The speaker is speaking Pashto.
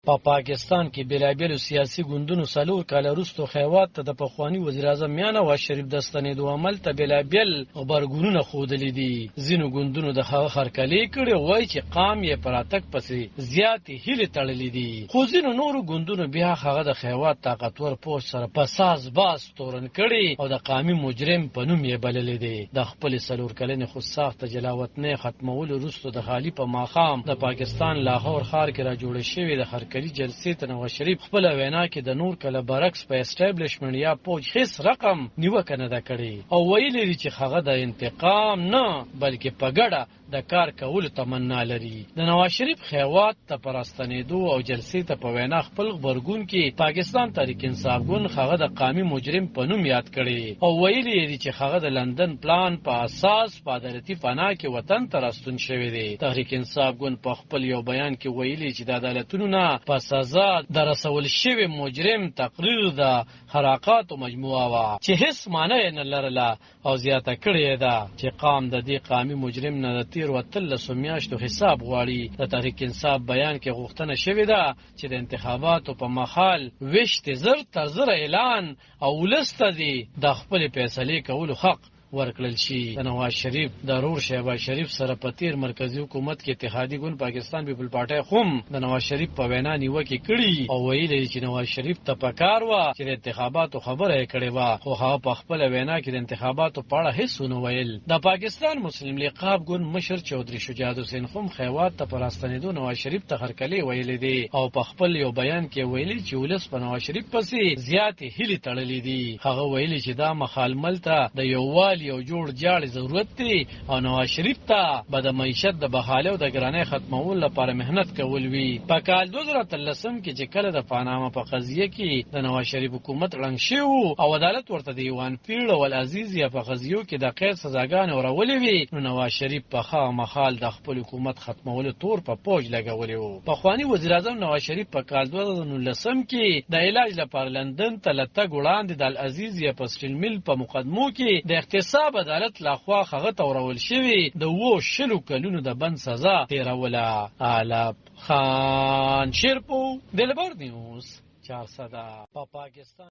په پاکستان کې بېلابېلو سیاسي ګوندونو څلور کاله وروسته خیوات ته د پخواني وزیراعظم میاں نواز شریف د ستنېدو عمل ته بېلابېل غبرګونونه ښودلي دي. ځینو ګوندونو د هغه هرکلی کړی، وایي چې قام یې په راتګ پسې زیاتې هیلې تړلې دي. خو ځینو نورو ګوندونو بیا هغه د خیوات طاقتور پوځ سره په ساز باز تورن کړي او د قامي مجرم په نوم یې بللی دی. د خپلې څلور کلنې خودساخته جلاوطنۍ ختمولو وروسته د حالي په ماښام د پاکستان لاهور ښار کې را جوړې شوې د هرکلي جلسې ته نواز شریف خپله وینا کې د نور کله برعکس په اسټابلیشمنټ یا پوج هیڅ رقم نیوکه نه ده کړې او ویلي دي چې هغه د انتقام نه بلکې په ګډه د کار کولو تمنا لري. د نواز شریف خیوات ته په راستنېدو او جلسې ته په وینا خپل غبرګون کې پاکستان تحریک انصاف ګوند هغه د قامي مجرم په نوم یاد کړي او ویلي دي چې هغه د لندن پلان په اساس په عدالتي فنا کې وطن ته راستون شوی دی. تحریک انصاف ګوند په خپل یو بیان کې ویلي چې د عدالتونو نه په سزا د رسول شوی مجرم تقریر د حرکاتو مجموعه وه چې هیڅ معنی نه لرله او زیاته کړې ده چې قام د دې قامي مجرم نه د تیر وتلسو میاشتو حساب غواړي. د تحریک انصاف بیان کې غوښتنه شوې ده چې د انتخاباتو په مخال ویشت زر تر زر اعلان او ولس ته د خپلې فیصلې کولو حق ورکړل شي. د نواز شریف د رور شهباز شریف سره په تیر مرکزی حکومت کې اتحادی ګوند پاکستان پیپل پارټي هم د نواز شریف په وینا نیوکه کړي او ویلي چې نواز شریف ته پکار و چې د انتخاباتو خبره یې کړې و خو هغه په خپل وینا کې د انتخاباتو په اړه هیڅ ونه ویل. د پاکستان مسلم لیگ ګوند مشر چودري شجاعت حسین هم خیوات ته پر راستنېدو نواز شریف ته هرکلی ویلي دي او په خپل یو بیان کې ویلي چې ولس په نواز شریف پسې زیاتې هیلې تړلې دي. هغه ویلي چې دا مخالمل ته د یووالي یو جوړ جاړ ضرورت دی او نواز شریف ته به د معیشت د بحاله او د ګرانۍ ختمولو لپاره مهنت کول وي. په کال 2013 کې چې کله د پاناما په قضیه کې د نواز شریف حکومت ړنګ شو او عدالت ورته د ایوان پیړ او العزیز یا په قضیو کې د قید سزاګانې ورولې وي نو نواز شریف په خامخال د خپل حکومت ختمولو تور په پوج لګولې وو. پخوانی وزیر اعظم نواز شریف په کال 2019 کې د علاج لپاره لندن ته لتګ وړاندې د العزیز یا په سټیل میل په مقدمو کې د اغتصاب عدالت لاخوا هغه تورول شوی د 20 کلونو د بند سزا تیروله. علب خان شیرپو دلبر نیوز 400 په پاکستان